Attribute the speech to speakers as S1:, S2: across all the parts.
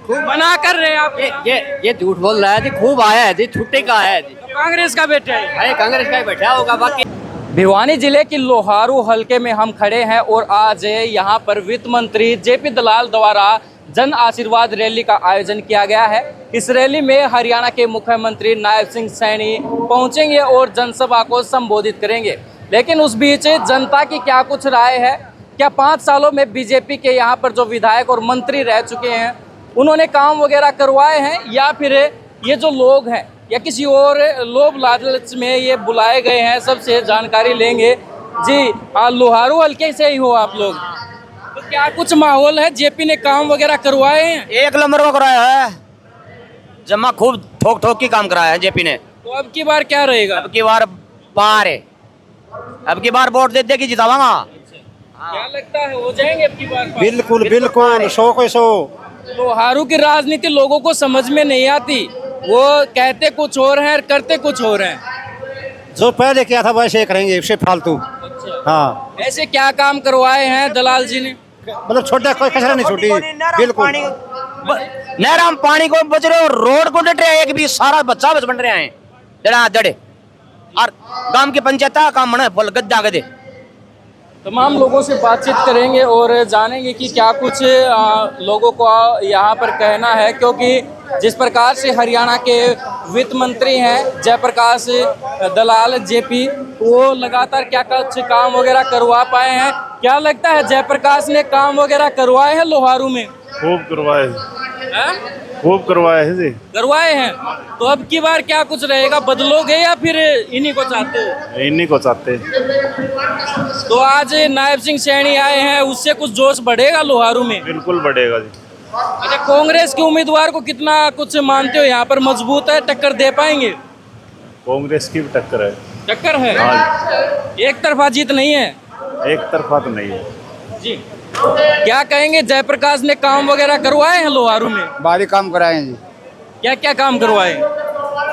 S1: खूब मना कर रहे हैं आप।
S2: ये झूठ बोल रहा है जी, खूब आया है जी, छुट्टी का आया है जी।
S1: तो कांग्रेस का बेटा है।
S2: अरे कांग्रेस का ही बैठा होगा बाकी।
S1: भिवानी जिले की लोहारू हलके में हम खड़े हैं और आज यहाँ पर वित्त मंत्री जेपी दलाल द्वारा जन आशीर्वाद रैली का आयोजन किया गया है। इस रैली में हरियाणा के मुख्यमंत्री नायब सिंह सैनी पहुंचेंगे और जनसभा को संबोधित करेंगे। लेकिन उस बीच जनता की क्या कुछ राय है, क्या 5 सालों में बीजेपी के यहाँ पर जो विधायक और मंत्री रह चुके हैं उन्होंने काम वगैरह करवाए हैं, या फिर ये जो लोग हैं या किसी और लोभ लालच में ये बुलाए गए हैं, सबसे जानकारी लेंगे। जी लोहारू हल्के से ही हो आप लोग, तो क्या कुछ माहौल है? जेपी ने काम वगैरह करवाए हैं?
S2: एक नंबर का कराया है, जमा खूब ठोक ठोक की काम कराया है जेपी ने।
S1: तो अब की बार क्या रहेगा?
S2: अब की बार पार है, अब की बार वोट दे दे के जितावांगा।
S1: क्या लगता है हो जाएंगे अब की बार?
S3: बिल्कुल बिल्कुल 100 को 100।
S1: लोहारू की राजनीति लोगों को समझ में नहीं आती, वो कहते कुछ और हैं और करते कुछ और हैं।
S3: जो पहले किया था वैसे ही करेंगे, इससे फालतू। हाँ,
S1: ऐसे क्या काम करवाए हैं दलाल जी ने?
S3: मतलब छोटा कोई कसर नहीं छूटी। बिल्कुल
S2: नहरा में पानी को बच रहे हो, रोड को डट रहे हैं, एक भी सारा बच्चा बच बन रहे हैं जड़ा जड़े, और गांव की पंचायत का काम बना बोल गद्दा गदे।
S1: तमाम लोगों से बातचीत करेंगे और जानेंगे कि क्या कुछ लोगों को यहाँ पर कहना है, क्योंकि जिस प्रकार से हरियाणा के वित्त मंत्री हैं जयप्रकाश दलाल जेपी, वो लगातार क्या कुछ काम वगैरह करवा पाए हैं। क्या लगता है जयप्रकाश ने काम वगैरह करवाए हैं लोहारू में?
S4: खूब करवाए,
S1: हैं?
S4: खूब करवाए हैं जी।
S1: करवाए हैं। तो अब की बार क्या कुछ रहेगा, बदलोगे या फिर इन्हीं को चाहते हो?
S4: इन्हीं को चाहते हैं।
S1: तो आज नायब सिंह सैनी आए हैं, उससे कुछ जोश बढ़ेगा लोहारू में?
S4: बिल्कुल बढ़ेगा जी।
S1: अच्छा, कांग्रेस के उम्मीदवार को कितना कुछ मानते हो यहाँ पर मजबूत है, टक्कर दे पाएंगे?
S4: कांग्रेस की भी टक्कर है।
S1: टक्कर है?
S4: हाँ
S1: एक तरफा जीत नहीं है
S4: एक तरफा तो नहीं है
S1: जी। क्या कहेंगे, जयप्रकाश ने काम वगैरह करवाए हैं लोहारू में?
S3: भारी काम कराए हैं जी,
S1: क्या क्या काम करवाए?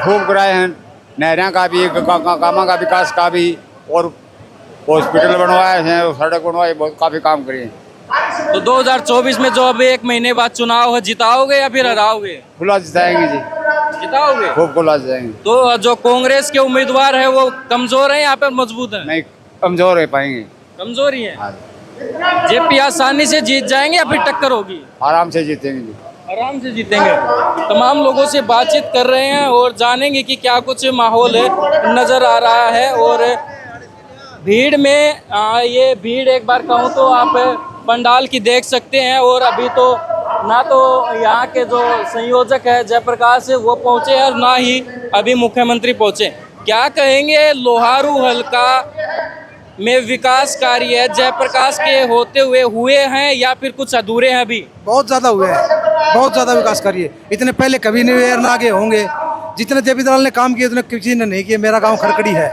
S3: खूब कराए हैं। नहरों का भी, कामा का विकास का भी, और हॉस्पिटल बनवाए हैं, सड़क बनवाए, बहुत काफी काम करे हैं।
S1: तो 2024 में जो अब 1 महीने बाद चुनाव है, जिताओगे या फिर हराओगे?
S3: खुला जिताएंगे जी,
S1: जिताओगे।
S3: खूब खुला जिताएंगे।
S1: तो जो कांग्रेस के उम्मीदवार है वो कमजोर है, यहाँ पर मजबूत है?
S3: नहीं, कमजोर है पाएंगे।
S1: कमजोर ही है।
S3: हाँ,
S1: जेपी आसानी से जीत जाएंगे या फिर टक्कर होगी?
S3: आराम से जीतेंगे जी।
S1: आराम से जीतेंगे। तमाम लोगों से बातचीत कर रहे हैं और जानेंगे कि क्या कुछ माहौल नजर आ रहा है। और भीड़ में ये भीड़ एक बार कहूँ तो आप पंडाल की देख सकते हैं, और अभी तो ना तो यहाँ के जो संयोजक है जयप्रकाश वो पहुँचे और ना ही अभी मुख्यमंत्री पहुँचे। क्या कहेंगे, लोहारू हल्का में विकास कार्य जयप्रकाश के होते हुए हैं या फिर कुछ अधूरे हैं अभी?
S5: बहुत ज़्यादा हुए हैं, बहुत ज़्यादा विकास कार्य इतने पहले कभी नहीं ना आगे होंगे। जितने जेपी दलाल ने काम किए उतने किसी ने नहीं किए। मेरा गांव खरकड़ी है।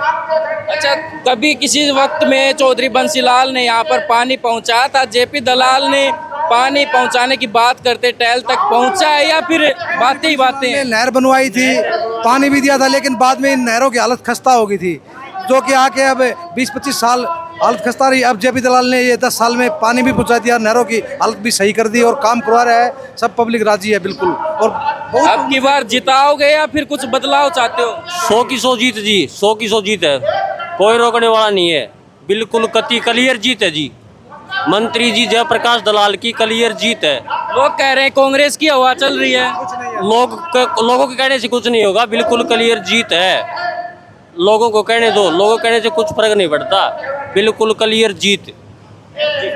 S1: अच्छा, कभी किसी वक्त में चौधरी बंसीलाल ने यहाँ पर पानी पहुँचाया था, जेपी दलाल ने पानी पहुँचाने की बात करते टहल तक पहुँचा है या फिर बातें ही बातें?
S5: नहर बनवाई थी, पानी भी दिया था, लेकिन बाद में इन नहरों की हालत खस्ता हो गई थी, जो कि आके अब 20-25 साल हालत खस्ता रही। अब जेपी दलाल ने ये 10 साल में पानी भी पहुंचा दिया, नहरों की हालत भी सही कर दी और काम करवा रहा है। सब पब्लिक राजी है बिल्कुल। और
S1: अब की बार जिताओगे या फिर कुछ बदलाव चाहते हो?
S6: 100 की 100 जीत जी, 100 की 100 जीत है, कोई रोकने वाला नहीं है। बिल्कुल कति क्लियर जीत है जी। मंत्री जी जयप्रकाश दलाल की क्लियर जीत है।
S1: लोग कह रहे हैं कांग्रेस की हवा चल रही है।
S6: लोगों के कहने से कुछ नहीं होगा, बिल्कुल क्लियर जीत है। लोगों को कहने दो, लोगों के कहने से कुछ फर्क नहीं पड़ता, बिल्कुल क्लियर जीत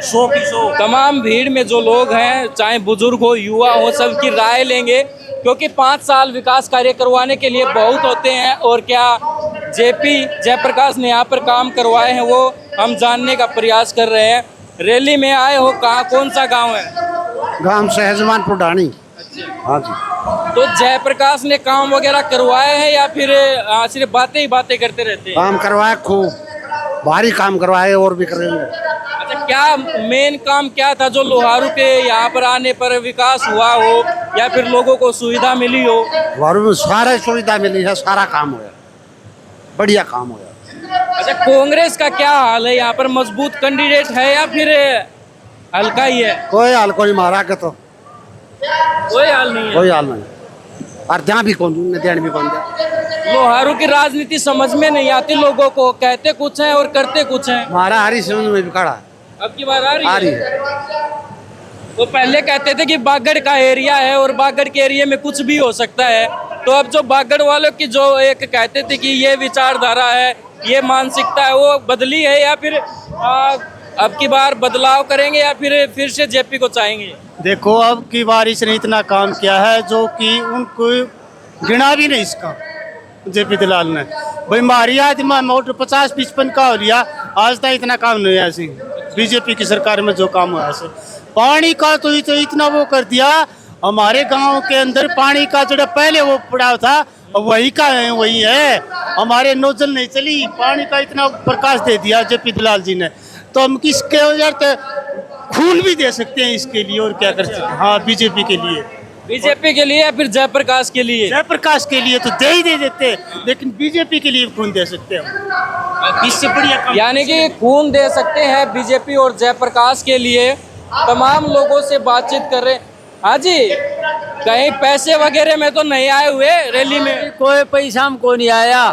S6: 100 की 100।
S1: तमाम भीड़ में जो लोग हैं, चाहे बुजुर्ग हो युवा हो, सबकी राय लेंगे, क्योंकि 5 साल विकास कार्य करवाने के लिए बहुत होते हैं। और क्या जेपी जयप्रकाश ने यहाँ पर काम करवाए हैं वो हम जानने का प्रयास कर रहे हैं। रैली में आए हो, कहाँ कौन सा गांव है?
S3: गांव सहजमानपुर ढाणी। हाँ जी।
S1: तो जयप्रकाश ने काम वगैरह करवाए हैं या फिर सिर्फ बातें ही बातें करते रहते हैं?
S3: काम करवाए, खूब भारी काम करवाए, और भी करेंगे।
S1: अच्छा, क्या मेन काम क्या था जो लोहारू के यहाँ पर आने पर विकास हुआ हो या फिर लोगों को सुविधा मिली हो?
S3: वारू में सारा सुविधा मिली है, सारा काम हुआ, बढ़िया काम हुआ।
S1: अच्छा, कांग्रेस का क्या हाल है यहाँ पर? मजबूत कैंडिडेट है या फिर हल्का ही है?
S3: कोई हाल कोई मारा के तो
S1: कोई हाल नहीं है।
S7: कोई हाल नहीं और जहाँ भी कौन न देने भी कौन दे।
S1: लोहारू की राजनीति समझ में नहीं आती लोगों को, कहते कुछ हैं और करते कुछ हैं।
S7: हमारा हरी समझ में भी खड़ा है।
S1: अब की बार आ
S7: आ
S1: रही
S7: रही
S1: है।
S7: है।
S1: वो पहले कहते थे कि बागड़ का एरिया है और बागड़ के एरिया में कुछ भी हो सकता है, तो अब जो बागड़ वालों की जो एक कहते थे कि ये विचारधारा है, ये मानसिकता है, वो बदली है या फिर अब की बार बदलाव करेंगे या फिर से जेपी को चाहेंगे?
S8: देखो अब की बार इसने इतना काम किया है जो कि उनको गिना भी नहीं इसका जेपी दलाल ने। भाई मारी आज मोटर 50-55 का हो लिया, आज तक इतना काम नहीं है ऐसी बीजेपी की सरकार में जो काम हुआ ऐसे। पानी का तो इतना वो कर दिया, हमारे गांव के अंदर पानी का जो पहले वो पड़ा था वही का है वही है, हमारे नोजल नहीं चली, पानी का इतना प्रकाश दे दिया जेपी दलाल जी ने। तो हम किसके यार खून भी दे सकते हैं इसके लिए और क्या कर सकते हैं। हाँ बीजेपी के लिए,
S1: बीजेपी के लिए या फिर जयप्रकाश के लिए?
S8: जयप्रकाश के लिए तो दे ही देते, लेकिन बीजेपी के लिए खून दे सकते हैं इससे बढ़िया काम।
S1: यानी कि खून दे सकते हैं बीजेपी और जयप्रकाश के लिए। तमाम लोगों से बातचीत कर रहे हैं। हाँ जी, कहीं पैसे वगैरह में तो नहीं आए हुए रैली में?
S9: कोई पैसा हमको नहीं आया,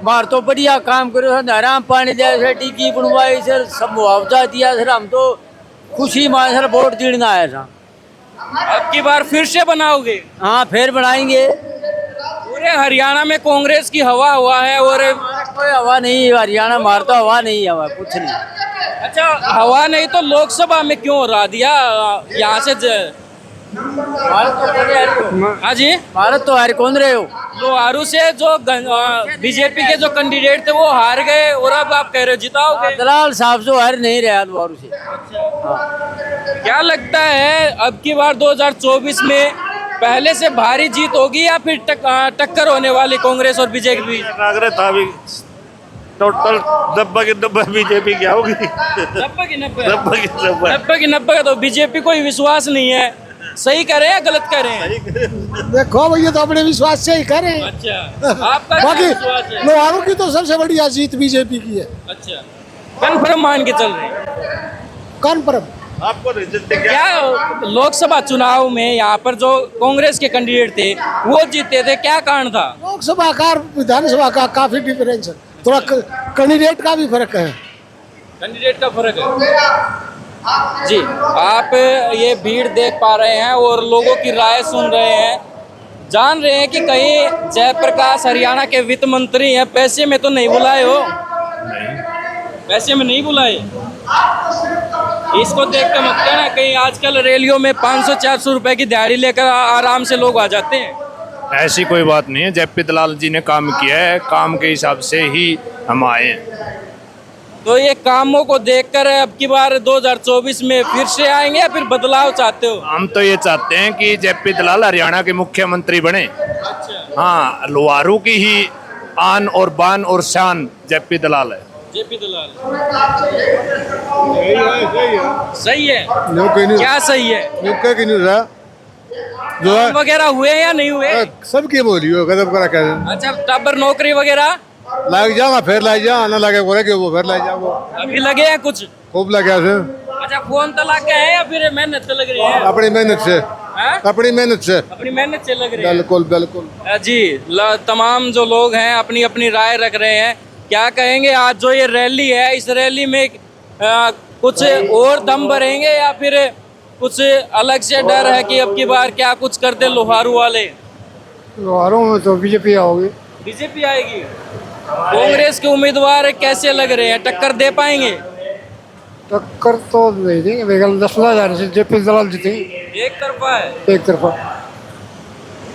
S9: बाहर तो बढ़िया काम करो सर, आराम पानी दिया सर, टिकी बनवाई सर, सब मुआवजा दिया सर, हम तो खुशी मान सर वोट देने आया था।
S1: अब की बार फिर से बनाओगे?
S9: हाँ फिर बनाएंगे।
S1: पूरे हरियाणा में कांग्रेस की हवा हुआ है और
S9: कोई हवा नहीं हरियाणा मार तो हवा नहीं हवा कुछ नहीं।
S1: अच्छा हवा नहीं तो लोकसभा में क्यों हरा दिया यहाँ से? हाँ जी,
S9: भारत तो हार कौन रहे हो?
S1: लोहारू से जो बीजेपी के जो कैंडिडेट थे वो हार गए और अब आप कह रहे हो जिताओगे?
S9: दलाल साहब जो हार नहीं रहा लोहारू से।
S1: क्या लगता है अब की बार 2024 में पहले से भारी जीत होगी या फिर टक्कर होने वाली कांग्रेस और बीजेपी?
S4: कांग्रेस था भी टोटल 90 बीजेपी क्या होगी?
S1: 90 की 90 का तो बीजेपी को ही विश्वास नहीं है। सही करें या गलत करें?
S10: देखो भैया तो अपने विश्वास से ही करें।
S1: अच्छा, आपका
S10: बाकी
S1: क्या विश्वास है?
S10: लोहारू की तो सबसे बढ़िया जीत बीजेपी की है।
S1: अच्छा, कन्फर्म मान के चल रहे हैं?
S10: कन्फर्म।
S4: आपको रिजल्ट
S1: क्या लोकसभा चुनाव में यहाँ पर जो कांग्रेस के कैंडिडेट थे वो जीते थे, क्या कारण था?
S10: लोकसभा का विधानसभा का काफी डिफरेंस है, थोड़ा कैंडिडेट का भी फर्क है।
S1: कैंडिडेट का फर्क है जी। आप ये भीड़ देख पा रहे हैं और लोगों की राय सुन रहे हैं, जान रहे हैं कि कहीं जयप्रकाश हरियाणा के वित्त मंत्री हैं, पैसे में तो नहीं बुलाए हो? नहीं, पैसे में नहीं बुलाए। इसको देख के मत कहना, कहीं आजकल रैलियों में 500-400 रुपए की दिहाड़ी लेकर आराम से लोग आ जाते हैं।
S4: ऐसी कोई बात नहीं है, जेपी दलाल जी ने काम किया है, काम के हिसाब से ही हम आए हैं।
S1: तो ये कामों को देखकर अब की बार 2024 में फिर से आएंगे या फिर बदलाव चाहते हो?
S4: हम तो ये चाहते हैं कि जेपी दलाल हरियाणा के मुख्यमंत्री बने। हाँ, लोहारू की ही आन और बान और शान जेपी दलाल है।
S1: जेपी दलाल सही है? क्या सही है?
S10: जो है
S1: वगैरह हुए या नहीं हुए?
S10: सबकी बोली हो गजब करा कर
S1: अच्छा, टबर नौकरी वगैरह
S10: लग जाओ फिर लग जाओ ना लगे बोले कि वो फिर लग जाओ
S1: अभी लगे हैं कुछ?
S10: खूब लग गया से
S1: अच्छा, फोन तो लग गए हैं या फिर मेहनत से लग रही है?
S10: अपनी मेहनत से
S1: हाँ?
S10: अपनी मेहनत से
S1: अपनी मेहनत से लग रही है।
S10: बिल्कुल बिल्कुल
S1: जी, तमाम जो लोग हैं अपनी अपनी राय रख रहे हैं। क्या कहेंगे आज जो ये रैली है, इस रैली में कुछ और दम भरेंगे या फिर कुछ अलग से डर है कि अब की बार क्या कुछ कर दे लोहारू वाले?
S10: लोहारू में तो बीजेपी आओगी।
S1: बीजेपी आएगी। कांग्रेस के उम्मीदवार कैसे लग रहे हैं, टक्कर दे पाएंगे?
S10: टक्कर तो नहीं देंगे, 10,000 से जेपी दलाल जीतेंगे।
S1: एक तरफा है?
S10: एक तरफा।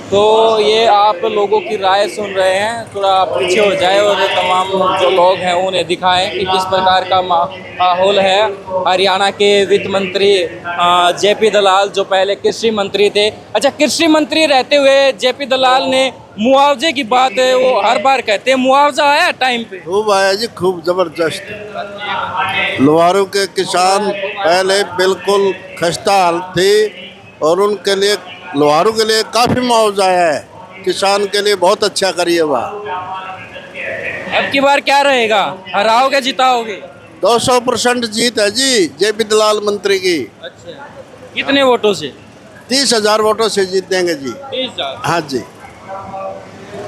S1: तो ये आप लोगों की राय सुन रहे हैं, थोड़ा आप पीछे हो जाए और तमाम जो लोग हैं उन्हें दिखाएं कि किस प्रकार का माहौल है। हरियाणा के वित्त मंत्री जेपी दलाल जो पहले कृषि मंत्री थे। अच्छा, कृषि मंत्री रहते हुए जेपी दलाल ने मुआवजे की बात वो हर बार कहते हैं, मुआवजा आया टाइम पे?
S11: खूब आया जी, खूब जबरदस्त। लोहारू के किसान पहले बिल्कुल खस्ता हालत थी और उनके लिए लोहारू के लिए काफी मुआवजा है, किसान के लिए बहुत अच्छा करिए वह।
S1: अब की बार क्या रहेगा, हराओगे जिताओगे?
S11: 200% जीत है जी जेपी दलाल मंत्री की।
S1: अच्छा, कितने वोटों से?
S11: 30,000 वोटों से जीतेंगे जी।
S1: 30,000।
S11: हाँ जी।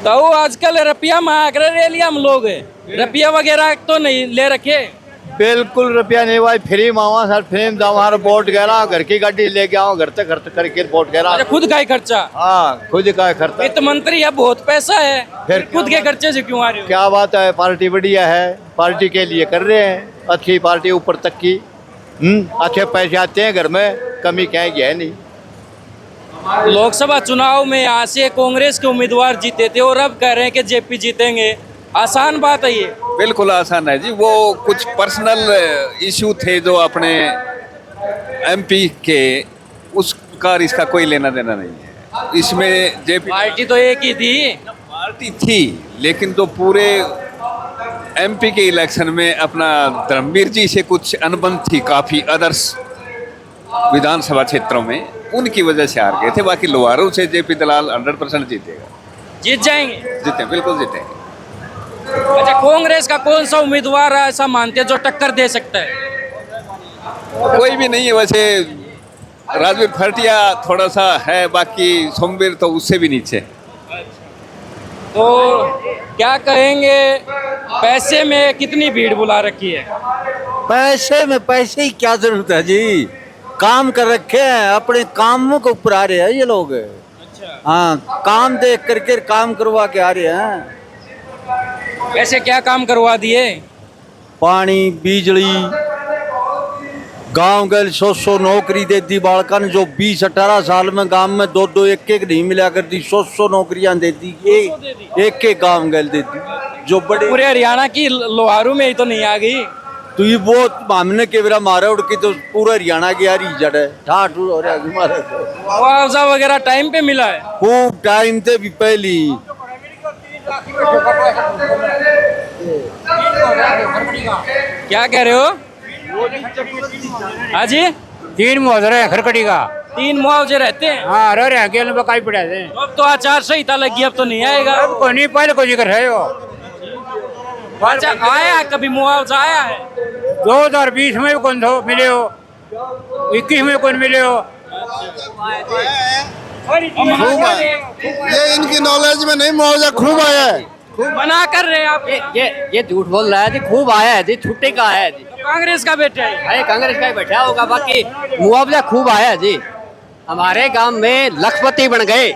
S1: तो आजकल रुपया मांग रहे हम लोग, रुपया वगैरह तो नहीं ले रखे?
S9: बिल्कुल रुपया नहीं भाई, फ्री मावा सर, फ्री में जाओ वोट गहरा, घर की गाड़ी लेके आओ, घर से खर्च करके वोट गहरा।
S1: अच्छा, खुद का ही खर्चा?
S9: हाँ, खुद का खर्चा।
S1: वित्त मंत्री है, बहुत पैसा है,
S9: फिर
S1: खुद के खर्चे से क्यों आ रहे हो?
S9: क्या बात है, पार्टी बढ़िया है, पार्टी के लिए कर रहे हैं, अच्छी पार्टी ऊपर तक की। अच्छे पैसे आते हैं घर में, कमी क्या है नहीं।
S1: लोकसभा चुनाव में यहाँ से कांग्रेस के उम्मीदवार जीते थे और अब कह रहे हैं कि जेपी जीतेंगे, आसान बात है ये?
S12: बिल्कुल आसान है जी, वो कुछ पर्सनल इशू थे जो अपने एमपी के, उसका इसका कोई लेना देना नहीं है इसमें। जेपी
S1: पार्टी तो एक ही थी।
S12: पार्टी थी, लेकिन तो पूरे एमपी के इलेक्शन में अपना धर्मवीर जी से कुछ अनबन थी काफ़ी अदर्स विधानसभा क्षेत्रों में, उनकी वजह से हार गए थे। बाकी लोहारू से जेपी दलाल 100% जीतेगा,
S1: जीत जाएंगे?
S12: जीते बिल्कुल जीतेंगे।
S1: अच्छा, कांग्रेस का कौन सा उम्मीदवार ऐसा मानते हैं जो टक्कर दे सकता है?
S12: कोई भी नहीं है वैसे, राजवीर फरटिया थोड़ा सा है, बाकी सोमवीर तो उससे भी नीचे।
S1: तो क्या कहेंगे, पैसे में कितनी भीड़ बुला रखी है?
S9: पैसे ही क्या जरूरत है जी, काम कर रखे हैं, अपने कामों को ऊपर आ रहे हैं ये लोग।
S1: अच्छा।
S9: हाँ, काम देख करके काम करवा के आ रहे हैं।
S1: वैसे क्या काम करवा दिए?
S9: पानी, बिजली, गांव गल 100 नौकरी दे दी बालकन, जो 20-18 साल में गांव में 2 एक नहीं मिला कर दी, 100 नौकरियां दे दी, एक गांव गल दे दी, जो बड़े
S1: पूरे हरियाणा की लोहारू में ही तो नहीं आ गई।
S9: तो ये वो हमने केवरा मारे उड़ की तो पूरा हरियाणा की यार जड़ है, ठाठ हो रहा है हमारे।
S1: मुआवजा वगैरह टाइम पे मिला है?
S9: खूब टाइम थे भी पहली।
S1: क्या कह रहे हो? हाँ जी,
S7: 3 मुआवजे हैं खरकड़ी का।
S1: 3 मुआवजे रहते हैं?
S7: हाँ, रह रहे हैं अकेले में काई पड़ा है।
S1: अब तो आचार संहिता लगी, अब तो नहीं आएगा।
S7: अब कोई नहीं, पहले कोई जिक्र है वो।
S1: अच्छा, आया है कभी मुआवजा आया है?
S7: 2020 में भी कौन हो मिले हो, 21 में कौन मिले हो।
S11: ये इनकी नॉलेज में नहीं, मुआवजा खूब आया है।
S1: मना कर रहे हैं आप?
S6: ये झूठ बोल रहा है जी, खूब आया है जी, छुट्टे का आया है जी।
S1: तो कांग्रेस का बेटा है?
S6: अरे कांग्रेस का ही बैठा होगा, बाकी मुआवजा खूब आया है जी। हमारे गांव में लखपति बन गए,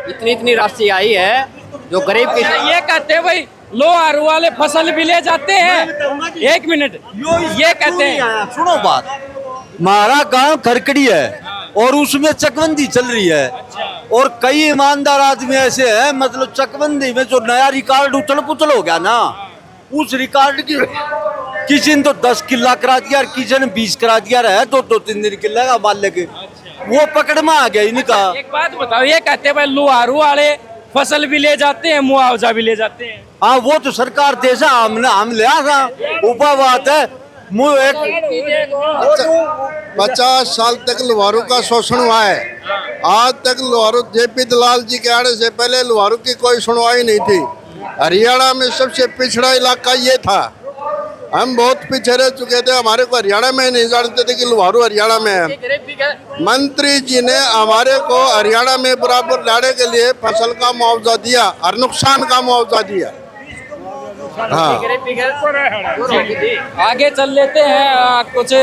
S6: इतनी राशि आई है जो गरीब की।
S1: ये कहते हैं भाई लोहारू वाले फसल भी ले जाते हैं। 1 मिनट, ये कहते हैं,
S9: सुनो बात, हमारा गांव खरकड़ी है और उसमें चकबंदी चल रही है। और कई ईमानदार आदमी ऐसे हैं, मतलब चकबंदी में जो नया रिकॉर्ड उछल पुछल हो गया ना, उस रिकॉर्ड की किसी ने तो 10 किला करा दिया और किसी ने 20 करा दिया है, 2-3 किला का मालिक, वो पकड़ में आ गया इनका।
S1: एक बात बताओ, ये कहते हैं भाई लोहारू वाले फसल भी ले जाते हैं, मुआवजा भी ले जाते हैं।
S9: हाँ, वो तो सरकार देसा हम लिया था, ऊपर बात है।
S11: 50 साल तक लोहारू का शोषण हुआ है। आज तक लोहारू, जेपी दलाल जी के आने से पहले लोहारू की कोई सुनवाई नहीं थी। हरियाणा में सबसे पिछड़ा इलाका ये था, हम बहुत पीछे रह चुके थे, हमारे को हरियाणा में नहीं जानते थे कि लोहारू हरियाणा में है। मंत्री जी ने हमारे को हरियाणा में बराबर लाने के लिए फसल का मुआवजा दिया और नुकसान का मुआवजा दिया। हाँ,
S1: आगे चल लेते हैं, कुछ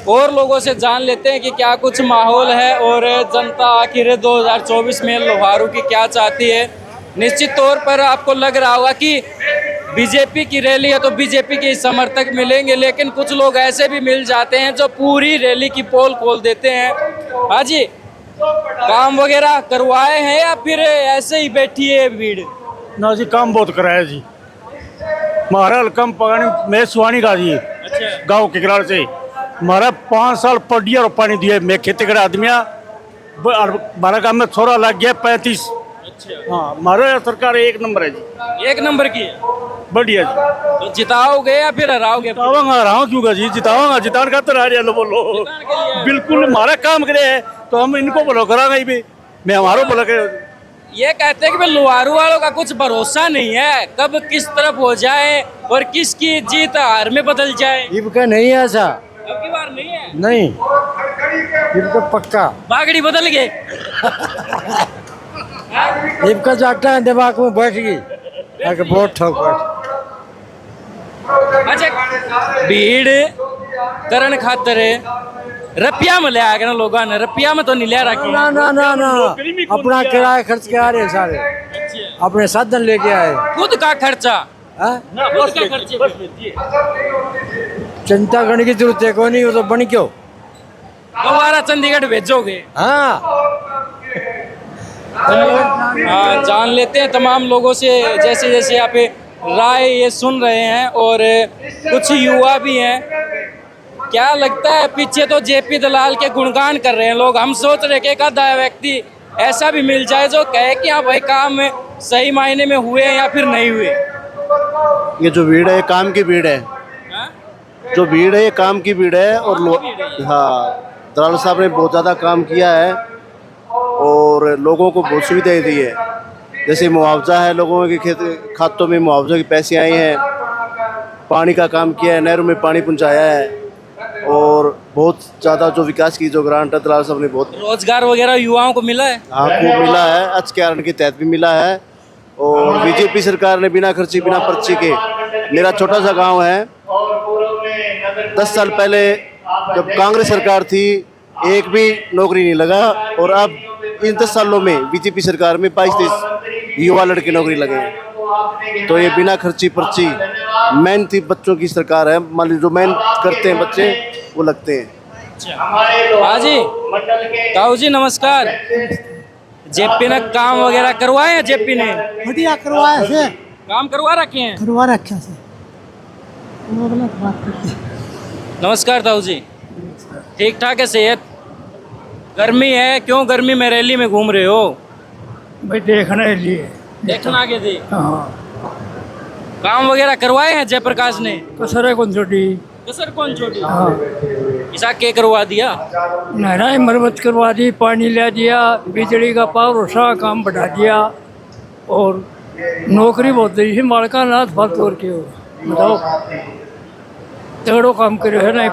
S1: और लोगों से जान लेते हैं कि क्या कुछ माहौल है और जनता आखिर 2024 में लोहारू की क्या चाहती है। निश्चित तौर पर आपको लग रहा होगा कि बीजेपी की रैली है तो बीजेपी के समर्थक मिलेंगे, लेकिन कुछ लोग ऐसे भी मिल जाते हैं जो पूरी रैली की पोल खोल देते हैं। हाँ जी, काम वगैरह करवाए हैं या फिर ऐसे ही बैठी है भीड़?
S8: ना जी, काम बहुत कराया जी। हमारा हल्का पानी में सुहानी का जी, गाँव के किनारे से हमारा 5 साल पढ़िया और पानी दिया। मैं खेती करे आदमिया, हमारा काम में थोड़ा लग गया 35। हाँ, हमारे सरकार 1 नंबर है जी।
S1: 1 नंबर की है,
S8: बढ़िया जी।
S1: तो जिताओगे या फिर हराओगे?
S8: जितावांगा, हराऊं क्यों जी, जितावांगा, जितान का तो रहा बोलो। बिल्कुल हमारा काम करे है तो हम इनको बोलो करांगे ही भी, मैं हमारो बोला के।
S1: ये कहते हैं कि लोहारू वालों का कुछ भरोसा नहीं है, कब किस तरफ हो जाए और किसकी जीत हार में बदल जाए।
S7: इनका नहीं है ऐसा,
S1: अब की बार नहीं है।
S7: नहीं
S10: फिर तो पक्का
S1: बागड़ी बदल गए।
S10: इनका जागता है दिमाग में बैठ गई आगे बहुत ठोक बैठ।
S1: अच्छा भीड़ करण खातर रुपया में ले आएगा ना लोगों ने, रुपया में तो नहीं ले रखी।
S10: ना ना ना ना अपना किराया खर्च के आ रहे हैं सारे, अपने साधन लेके आए।
S1: खुद का खर्चा,
S10: हाँ?
S1: खुद का खर्चे।
S10: चिंता करने की जरूरत है कोई नहीं, वो तो बन क्यों
S1: दोबारा चंडीगढ़ भेजोगे?
S10: हाँ।
S1: हाँ, जान लेते हैं तमाम लोगों से जैसे जैसे यहाँ पे राय ये सुन रहे हैं, और कुछ युवा भी हैं। क्या लगता है, पीछे तो जेपी दलाल के गुणगान कर रहे हैं लोग, हम सोच रहे कि एक आधा व्यक्ति ऐसा भी मिल जाए जो कहे कि हाँ भाई काम सही मायने में हुए या फिर नहीं हुए।
S8: ये जो भीड़ है काम की भीड़ है, जो भीड़ है ये काम की भीड़ है। और हाँ, दलाल साहब ने बहुत ज़्यादा काम किया है और लोगों को बहुत सुविधाएं दी है। जैसे मुआवजा है, लोगों के खेत खातों में मुआवजे के पैसे आए हैं, पानी का काम किया है, नहरों में पानी पहुंचाया है, और बहुत ज़्यादा जो विकास की जो ग्रांट है दलाल साहब ने बहुत।
S1: रोजगार वगैरह युवाओं को मिला है?
S8: हाँ, खूब मिला है, अच्छे के तहत भी मिला है। और बीजेपी सरकार ने बिना खर्ची बिना पर्ची के, मेरा छोटा सा गांव है, 10 साल पहले जब कांग्रेस सरकार थी एक भी नौकरी नहीं लगा, और अब इन 10 सालों में बीजेपी सरकार में 22-23 युवा लड़के नौकरी लगे हैं। तो ये बिना खर्ची पर्ची मेहनती बच्चों की सरकार है। मान लीजिए जो मेहनत करते हैं बच्चे वो लगते हैं।
S1: हाँ जी, ताऊ जी नमस्कार। जेपी ने काम वगैरह करवाए हैं? जेपी ने
S10: बढ़िया करवाया से,
S1: काम करवा रखे हैं?
S10: करवा रखा से।
S1: नमस्कार ताऊ जी, ठीक ठाक है सेहत? गर्मी है, क्यों गर्मी में रैली में घूम रहे हो?
S10: भाई देखने के लिए,
S1: देखना के थे।
S10: हाँ।
S1: काम वगैरह करवाए हैं जयप्रकाश ने?
S10: कसर है कौन छोटी,
S1: कसर कौन छोटी?
S10: हाँ।
S1: ऐसा क्या करवा दिया?
S10: नहराई मरम्मत करवा दी, पानी ला दिया, बिजली का पावर सा काम बढ़ा दिया, और नौकरी बहुत दी। मालका नाथ फालतू और के हो बताओ, तगड़ो काम करे है ना।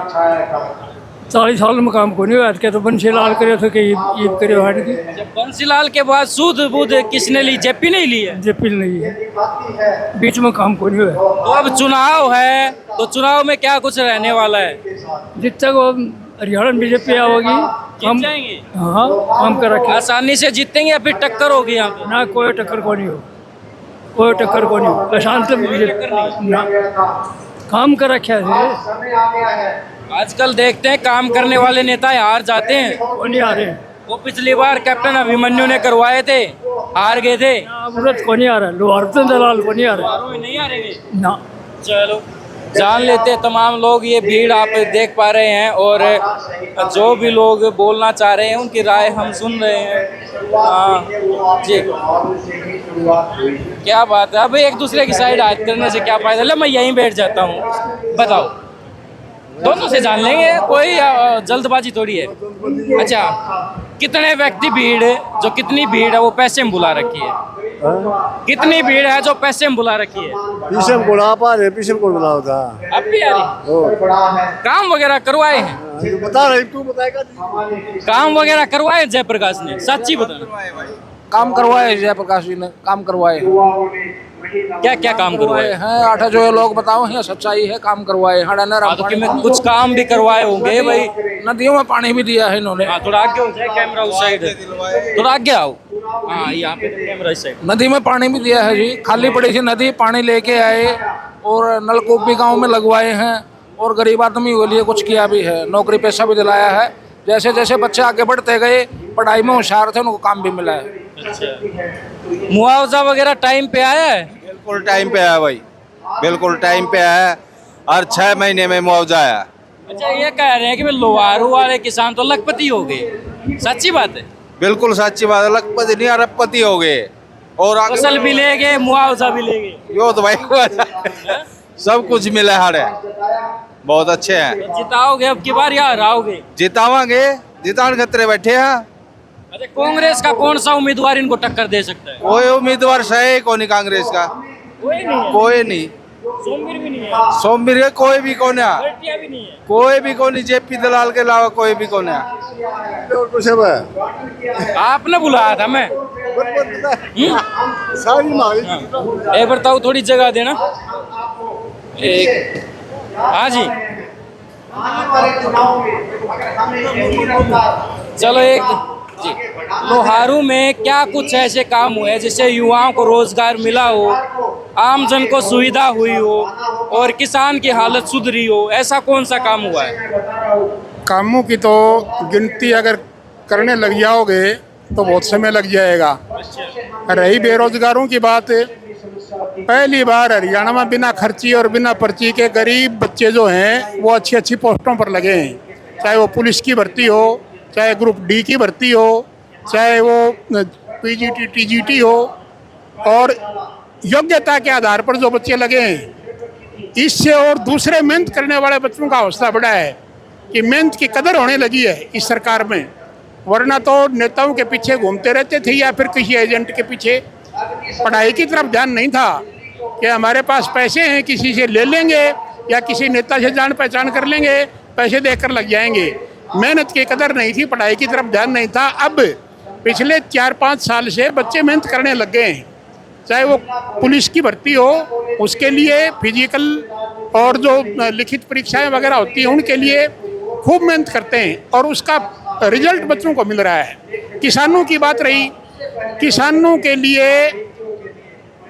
S10: 40 साल में काम को नहीं हुआ, क्या तो बंसीलाल करे थे कि ये करे हट के।
S1: बंसीलाल के बाद सूद बूद किसने ली? जेपी नहीं ली है?
S10: जेपी नहीं है, बीच में काम को नहीं हुआ।
S1: तो अब चुनाव है, तो चुनाव में क्या कुछ रहने वाला है?
S10: जित तक वो हरियाणा बीजेपी आओगी
S1: जीत जाएंगे?
S10: हाँ, काम कर रखे
S1: आसानी से जीतेंगे या फिर टक्कर होगी यहाँ पे?
S10: ना, कोई टक्कर को नहीं हो, कोई टक्कर को नहीं हो। शांत ना काम कर रखे है।
S1: आजकल देखते हैं काम करने वाले नेता हार जाते हैं।
S10: वो नहीं आ रहे,
S1: वो पिछली बार कैप्टन अभिमन्यु ने करवाए थे, हार गए थे।
S10: अमृत को नहीं आ रहा, लोहारचंद दलाल को नहीं आ रहा,
S1: नहीं आ रहे
S10: ना।
S1: चलो जान लेते हैं तमाम लोग, ये भीड़ आप देख पा रहे हैं, और जो भी लोग बोलना चाह रहे हैं उनकी राय हम सुन रहे हैं। हाँ जी, क्या बात है। अब एक दूसरे की साइड हाथ करने से क्या फायदा? ले मैं यहीं बैठ जाता हूँ, बताओ, दोनों से जान लेंगे, कोई जल्दबाजी थोड़ी है। अच्छा, कितने व्यक्ति भीड़, जो कितनी भीड़ है वो पैसे में बुला रखी है? कितनी भीड़ है जो पैसे में बुला रखी है?
S8: पीछे में बुला पा रहे, पीछे में बुला होता
S1: अब भी आ रही? काम वगैरह करवाए हैं?
S8: बता रहे, तू बताएगा।
S1: काम वगैरह करवाए जयप्रकाश ने? सच्ची बताना।
S2: काम करवाए जयप्रकाश जी ने, काम करवाए।
S1: क्या क्या काम करवाए
S2: हैं? 8 जो लोग बताओ, ये सच्चाई है, काम करवाए।
S1: कुछ काम भी करवाए होंगे भाई।
S2: नदियों में पानी भी दिया है इन्होंने।
S1: थोड़ा आगे हो जाए, कैमरा उस साइड है, थोड़ा आगे आओ। हाँ, यहाँ पे कैमरा इस साइड।
S2: नदी में पानी भी दिया है जी, खाली पड़ी थी नदी, पानी लेके आए, और नलकूप भी गाँव में लगवाए हैं, और गरीब आदमी के लिए कुछ किया भी है, नौकरी पेशा भी दिलाया है। जैसे जैसे बच्चे आगे बढ़ते गए, पढ़ाई में होशियार थे, उनको काम भी मिला है।
S1: मुआवजा वगैरह टाइम पे आया है?
S9: बिल्कुल टाइम पे आया भाई, बिल्कुल टाइम पे आया, और 6 महीने में मुआवजा आया।
S1: अच्छा, ये कह रहे हैं कि लोहारू वाले किसान तो लखपति हो गए, सच्ची बात है?
S9: बिल्कुल सच्ची बात है, लखपति नहीं अरबपति हो गए, और
S1: फसल भी ले गए, मुआवजा भी ले गए।
S9: यो तो भाई सब कुछ मिला है, बहुत अच्छे हैं।
S1: तो जिताओगे अब की बार या हराओगे?
S9: जितावांगे, जितान खतरे बैठे हैं।
S1: अच्छा, कांग्रेस का कौन सा उम्मीदवार इनको टक्कर दे सकता है?
S9: कोई उम्मीदवार सही को नहीं, कांग्रेस का
S1: कोई नहीं।
S9: कोई नहीं।
S1: सोमवीर भी नहीं है,
S5: सोमवीर के कोई भी कौन है,
S1: बेटियां भी नहीं है।
S5: कोई भी कौन नहीं, जेपी दलाल के अलावा कोई भी कौन है।
S1: आपने बुलाया था मैं। एक बताओ, थोड़ी जगह देना। एक, हाँ जी, चलो एक जी। लोहारू में क्या कुछ ऐसे काम हुए जिससे युवाओं को रोजगार मिला हो, आम जन को सुविधा हुई हो और किसान की हालत सुधरी हो, ऐसा कौन सा काम हुआ है?
S2: कामों की तो गिनती अगर करने लग जाओगे तो बहुत समय लग जाएगा। रही बेरोजगारों की बात, पहली बार हरियाणा में बिना खर्ची और बिना पर्ची के गरीब बच्चे जो हैं वो अच्छी अच्छी पोस्टों पर लगे हैं। चाहे वो पुलिस की भर्ती हो, चाहे ग्रुप डी की भर्ती हो, चाहे वो पीजीटी टीजीटी हो, और योग्यता के आधार पर जो बच्चे लगे हैं, इससे और दूसरे मेहनत करने वाले बच्चों का हौसला बढ़ा है कि मेहनत की कदर होने लगी है इस सरकार में। वरना तो नेताओं के पीछे घूमते रहते थे या फिर किसी एजेंट के पीछे। पढ़ाई की तरफ ध्यान नहीं था कि हमारे पास पैसे हैं, किसी से ले लेंगे या किसी नेता से जान पहचान कर लेंगे, पैसे देकर लग जाएंगे। मेहनत की कदर नहीं थी, पढ़ाई की तरफ ध्यान नहीं था। अब पिछले 4-5 साल से बच्चे मेहनत करने लग गए हैं। चाहे वो पुलिस की भर्ती हो, उसके लिए फिजिकल और जो लिखित परीक्षाएं वगैरह होती हैं उनके लिए खूब मेहनत करते हैं और उसका रिजल्ट बच्चों को मिल रहा है। किसानों की बात रही, किसानों के लिए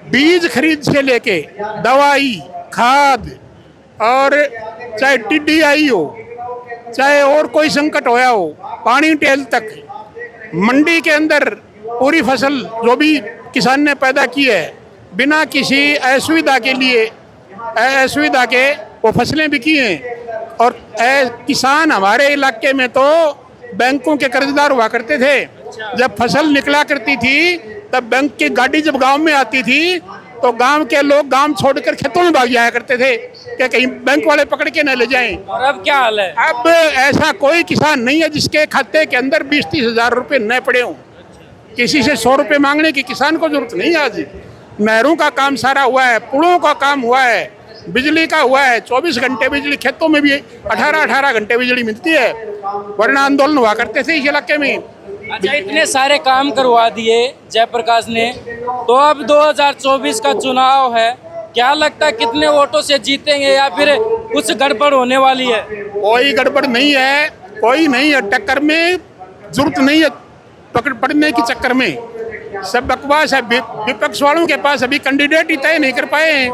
S2: बीज खरीद से लेके दवाई, खाद, और चाहे टिड्डी आई हो, चाहे और कोई संकट होया हो, पानी टेल तक, मंडी के अंदर पूरी फसल जो भी किसान ने पैदा की है बिना किसी असुविधा के वो फसलें बिकी हैं। और किसान हमारे इलाके में तो बैंकों के कर्जदार हुआ करते थे। जब फसल निकला करती थी तब बैंक की गाड़ी जब गांव में आती थी तो गांव के लोग गांव छोड़कर खेतों में भाग जाया करते थे कि कहीं बैंक वाले पकड़ के न ले जाएं।
S1: और अब क्या हाल है?
S2: अब ऐसा कोई किसान नहीं है जिसके खाते के अंदर 20-30 हज़ार रुपये न पड़े हों। किसी से 100 रुपये मांगने की किसान को जरूरत नहीं है। आज नहरों का काम सारा हुआ है, पुलों का काम हुआ है, बिजली का हुआ है। 24 घंटे बिजली, खेतों में भी 18-18 घंटे बिजली मिलती है, वरना आंदोलन हुआ करते थे इस इलाके में।
S1: अच्छा, इतने सारे काम करवा दिए जयप्रकाश ने, तो अब 2024 का चुनाव है, क्या लगता है कितने वोटों से जीतेंगे या फिर कुछ गड़बड़ होने वाली है?
S2: कोई गड़बड़ नहीं है, कोई नहीं है टक्कर में, जरूरत नहीं है पकड़ पड़ने की चक्कर में। सब बकवास है। विपक्ष वालों के पास अभी कैंडिडेट ही तय नहीं कर पाए हैं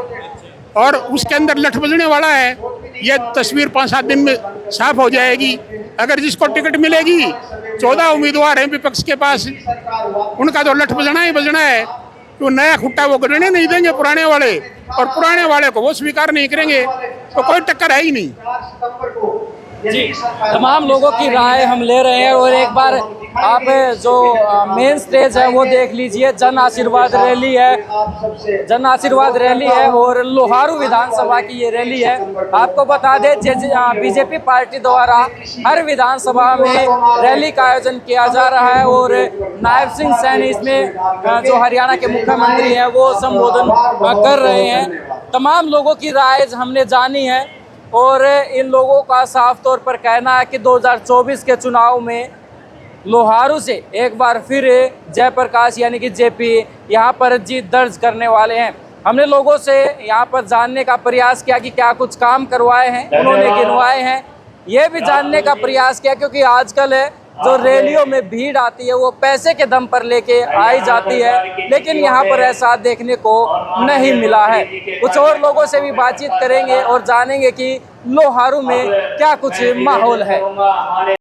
S2: और उसके अंदर लठ बजने वाला है। ये तस्वीर 5-7 दिन में साफ हो जाएगी। अगर जिसको टिकट मिलेगी, 14 उम्मीदवार हैं विपक्ष के पास, उनका तो लठ बजना ही बजना है। तो नया खुट्टा वो गड़ने नहीं देंगे पुराने वाले, और पुराने वाले को वो स्वीकार नहीं करेंगे, तो कोई टक्कर है ही नहीं।
S1: जी, तमाम लोगों की राय हम ले रहे हैं और एक बार आप जो मेन स्टेज है वो देख लीजिए। जन आशीर्वाद रैली है, जन आशीर्वाद रैली है और लोहारू विधानसभा की ये रैली है। आपको बता दें बीजेपी पार्टी द्वारा हर विधानसभा में रैली का आयोजन किया जा रहा है और नायब सिंह सैनी इसमें जो हरियाणा के मुख्यमंत्री हैं वो संबोधन कर रहे हैं। तमाम लोगों की राय हमने जानी है और इन लोगों का साफ तौर पर कहना है कि 2024 के चुनाव में लोहारू से एक बार फिर जयप्रकाश यानी कि जेपी यहाँ पर जीत दर्ज करने वाले हैं। हमने लोगों से यहाँ पर जानने का प्रयास किया कि क्या कुछ काम करवाए हैं, उन्होंने गिनवाए हैं, ये भी जानने का प्रयास किया, क्योंकि आजकल जो रैलियों में भीड़ आती है वो पैसे के दम पर लेके आई जाती है, लेकिन यहाँ पर ऐसा देखने को नहीं मिला है। कुछ और लोगों से भी बातचीत करेंगे और जानेंगे कि लोहारू में क्या कुछ माहौल है।